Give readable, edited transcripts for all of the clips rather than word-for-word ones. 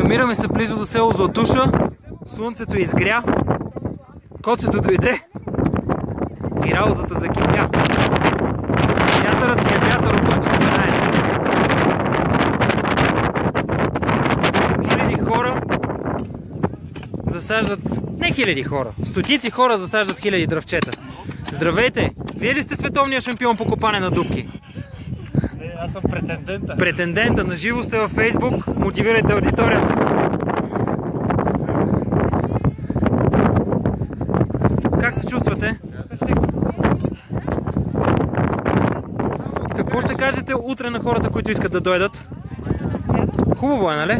Намираме се близо до село Златуша. Слънцето изгря. Коцето дойде. И работата закипя. Вятъра си е вятър, обаче не знаете. Хиляди хора засаждат... Не хиляди хора. Стотици хора засаждат хиляди дръвчета. Здравейте! Вие ли сте световният шампион по копане на дупки? Не, аз съм претендента. Претендента. Наживо сте във Фейсбук. Мотивирайте аудиторията. Как се чувствате? Какво ще кажете утре на хората, които искат да дойдат? Хубаво е, нали?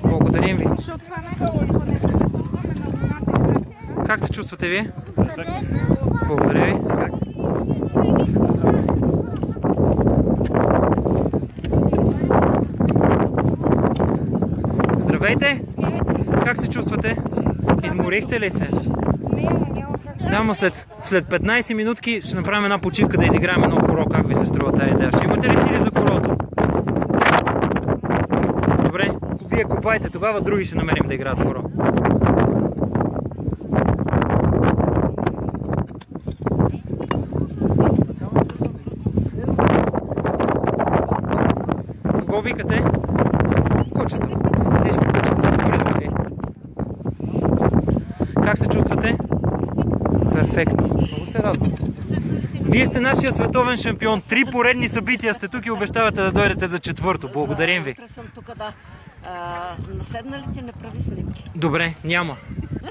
Благодарим ви. Как се чувствате вие? Благодаря ви. Здравейте! Как се чувствате? Изморихте ли се? Да, след 15 минутки ще направим една почивка да изиграем едно хоро. Как ви се струва тази идея? Ще имате ли сили за хорото? Добре, вие копайте, тогава други ще намерим да играят хоро. Кого викате? Кучето. Всички кучета са добре дошли. Как се чувствате? Перфектно. Много се радвам. Вие сте нашия световен шампион. 3 поредни събития сте тук и обещавате да дойдете за 4-то. Благодарим ви. Утре съм тук, да. Наседналите не прави снимки. Добре, няма.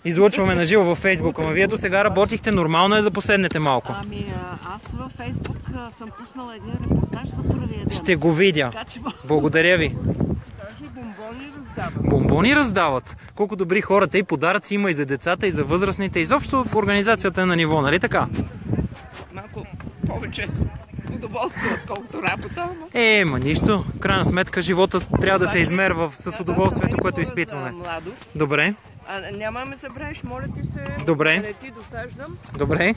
Излъчваме на живо във Фейсбук, ама вие до сега работихте, нормално е да поседнете малко. Ами аз във Фейсбук съм пуснала един репортаж за първия ден. Ще го видя. Благодаря ви. Бомбони раздават. Бомбони раздават. Колко добри хората и подаръци има и за децата, и за възрастните. Изобщо организацията е на ниво, нали така? Малко повече удоволствие, отколкото работа. Ма нищо. В крайна сметка живота трябва да се измерва с удоволствието, което изпитваме. Добре. Няма ме събраеш, моля ти се. Добре. Да не ти досаждам. Добре.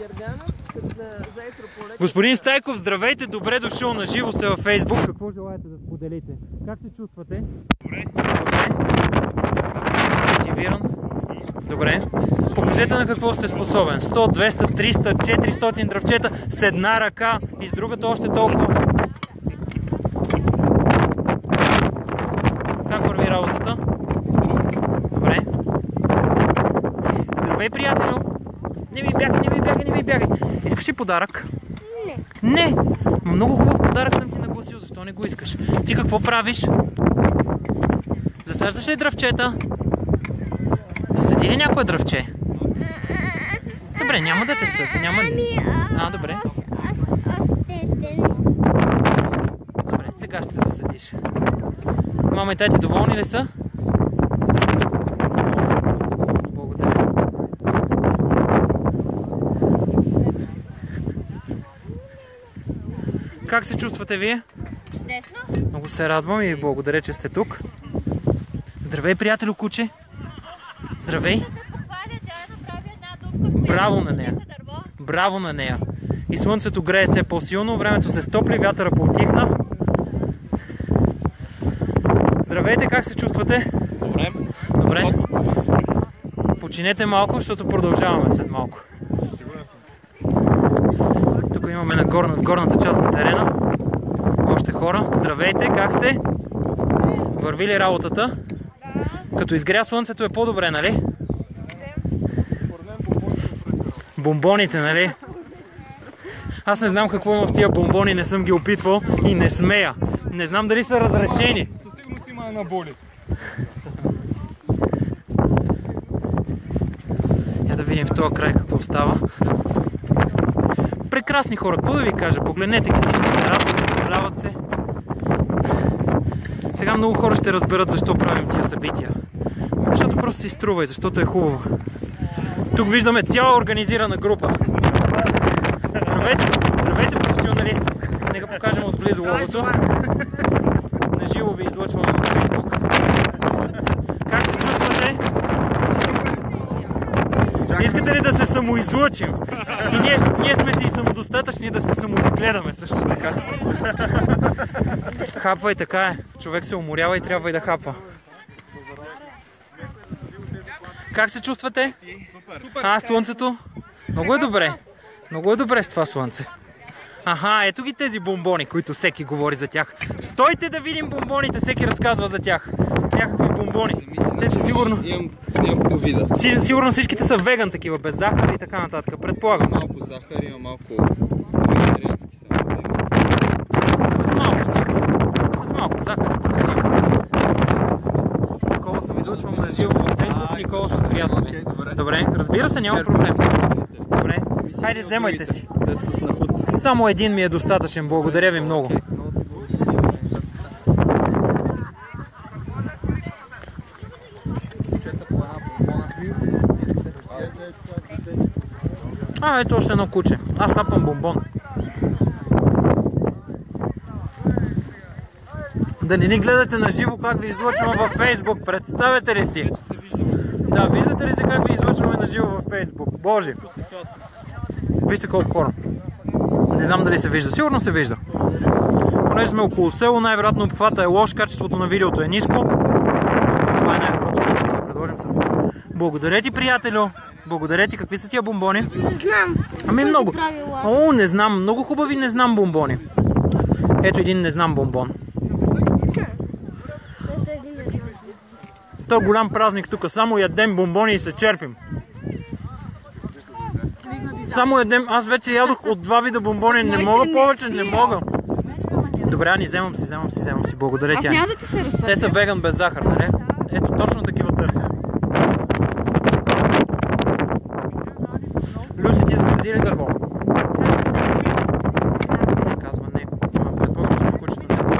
Господин Стайков, здравейте, добре дошъл на живо сте във Фейсбук. Какво желаете да споделите? Как се чувствате? Добре. Добре. Мотивиран. Добре. Покажете на какво сте способен. 100, 200, 300, 400 дръвчета с една ръка и с другата още толкова. Как върви работата? Добре. Здравей, приятелю! Не ми бягай! Искаш ли подарък? Не! Много хубав подарък съм ти нагласил, защо не го искаш? Ти какво правиш? Засаждаш ли дръвчета? Засади ли някое дръвче? Добре, няма да те съд. Добре. Добре, сега ще засадиш. Мама и тати доволни ли са? Благодаря. Как се чувствате вие? Чудесно. Много се радвам и благодаря, че сте тук. Здравей, приятелю куче. Здравей. Браво на нея. Браво на нея. И слънцето грее все по-силно, времето се стопли, вятъра поутихна. Здравейте, как се чувствате? Добре. Добре. Починете малко, защото продължаваме след малко. Сигурен съм. Тук имаме в горната част на терена още хора. Здравейте, как сте? Върви ли работата? Като изгря слънцето е по-добре, нали? Бомбоните, нали? Аз не знам какво има в тия бомбони, не съм ги опитвал и не смея. Не знам дали са разрешени. Със сигурност има анаболи. Я да видим в този край какво става. Прекрасни хора, какво да ви кажа? Погледнете ги, всички се радват, забавляват се. Сега много хора ще разберат защо правим тия събития. Защото просто се изтрува и защото е хубаво. Тук виждаме цяла организирана група. Здравейте, професионалисти! Нека покажем отблизо логото. На живо ви излъчваме в Facebook. Как се чувствате? искате ли да се самоизлъчим? И ние сме си самодостатъчни да се самоизгледаме също така. Хапва и така е. Човек се уморява и трябва и да хапва. Как се чувствате? Слънцето? Много е добре. Много е добре с това слънце. Аха, ето ги тези бомбони, които всеки говори за тях. Стойте да видим бомбоните, всеки разказва за тях. Някакви бомбони. Те са сигурно... Имам няколко вида. Сигурно всичките са веган такива, без захар и така нататък. Предполагам. Малко захар, има малко вегетариански са. С малко захар. С малко захар. Такова съм излъчвам на живо в Facebook. Никола са приятно ми. Добре, разбира се, няма проблем. Добре, хайде вземайте си. Само един ми е достатъчен, благодаря ви много. Ето още едно куче. Аз хапвам бомбон. Да не ни гледате на живо как ви излъчваме във Facebook, представете ли си? Да, виждате ли си как ви излъчваме на живо във Facebook? Боже! Вижте колко хора. Не знам дали се вижда. Сигурно се вижда. Понеже сме около село, най-вероятно обхвата е лош, качеството на видеото е ниско. Това е най-доброто, което ще предложим с... Благодаря ти, приятелю! Благодаря ти. Какви са тия бомбони? Не знам. Ами много. О, не знам. Много хубави не знам бомбони. Ето един не знам бомбон. Той е голям празник тук. Само ядем бомбони и се черпим. Само ядем. Аз вече ядох от 2 вида бомбони. Не мога повече, не мога. Добре, Ани, вземам си. Благодаря ти, Ани. Те са веган без захар, нали? Ето, точно такива търся. Люси, ти засади ли дърво? Не, казва не. Предполагам, че на кучето не знае.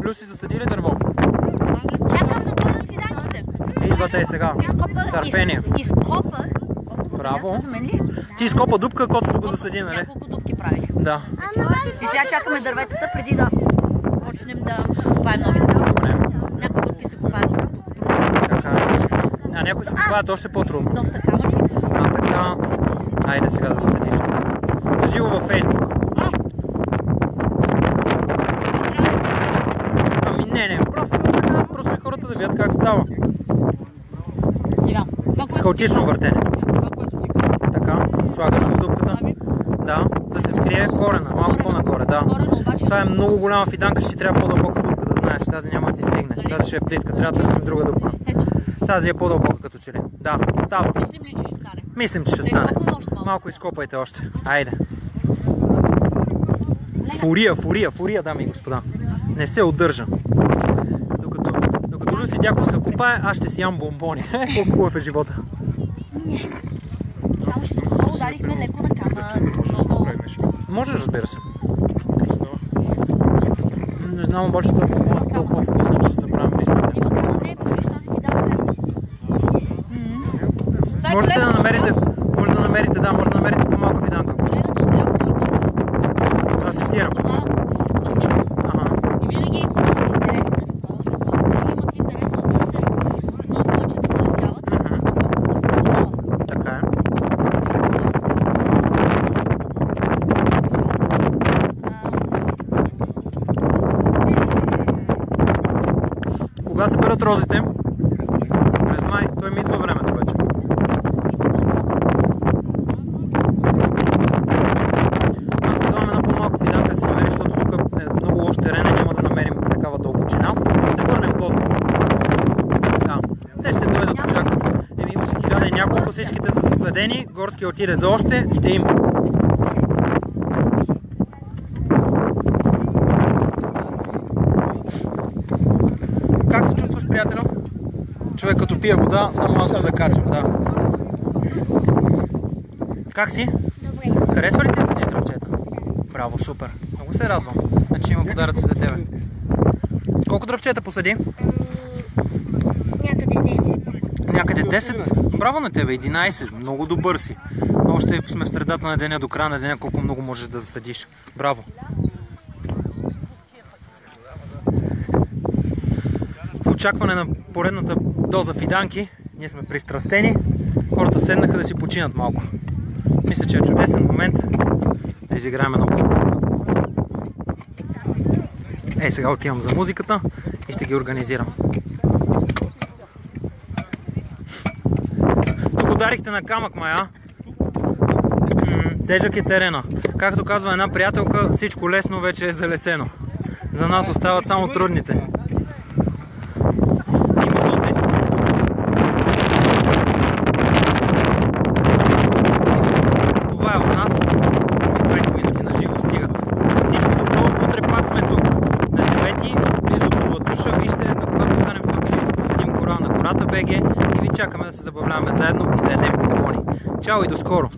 Люси, засади ли дърво? Чакам да дойдат фиданките. Идвате и сега. Търпение. Изкопах. Браво. Ти изкопа дупка, котото го засади, нали? Няколко дупки правих. Да. И сега чакаме дърветата преди да почнем да копаем новите. Добре. Някои дупки се копаят. Така. А някои се копаят още по-трудно. Доста камъни. А така. Айде сега да се седиш. Наживо във Facebook. Ами не. Просто така. Просто и хората да видят как става. Сега. С хаотично въртене. Така. Слагаш го в дупката. Да се скрие корена. Малко по-нагоре. Да. Това е много голяма фиданка. Ще ти трябва по-дълбока дупка, да знаеш. Тази няма да ти стигне. Тази ще е плитка. Трябва да търсим друга дупка. Тази е по-дълбока като че ли. Да, става. Мислим ли, че ще стане? Мислим, че ще стане. Малко изкопайте още. Айде. Фурия, дами и господа. Не се удържа. Докато Люси Дяковска копае, аз ще си ям бомбони. Колко хубав е живота. Само ще ударихме леко на камън. Може, разбира се. Не знам обаче толкова вкусно, че се правим листите. Има камън леко, виж тази фиданка. Може да намерите по-малка фиданка. Асистирам. И винаги имат интерес, имат интерес, разбира се, много повече да залезяват. Така е. Кога се берат розите? През май. Той ми идва времето вече. Аз предлагам една по-малка фиданка да си намериш, защото тук е много лош терен и няма да намерим такава дълбочина. Се върнем после. Да. Те ще дойдат, очакват. Имаше 1000 и няколко, всичките са съседени. Горски отиде за още, ще има. Как се чувстваш, приятелю? Човек като пие вода, само аз го закачам, да. Как си? Добре. Харесва ли ти да седиш дръвчета? Браво, супер. Много се радвам. Значи има подаръци за тебе. Колко дръвчета посади? Някъде 10. Някъде 10? Браво на тебе, 11. Много добър си. Още сме в средата на деня, до края на деня, колко много можеш да засадиш. Браво. очакване на поредната доза фиданки. Ние сме пристрастени. Хората седнаха да си починат малко. Мисля, че е чудесен момент да изиграем едно хубаво. Сега отивам за музиката и ще ги организирам. Тук ударихте на камък, Мая. Тежък е терена. Както казва една приятелка, всичко лесно вече е залесено. За нас остават само трудните. Това е от нас. 20 минути на живо стигат. Всичко добро, утре пак сме тук. На 9-ти, близо до Златуша. Вижте, когато станем в Токили, ще посетим гора на гората БГ и ви чакаме да се забавляваме заедно и да ядем попони. Чао и до скоро!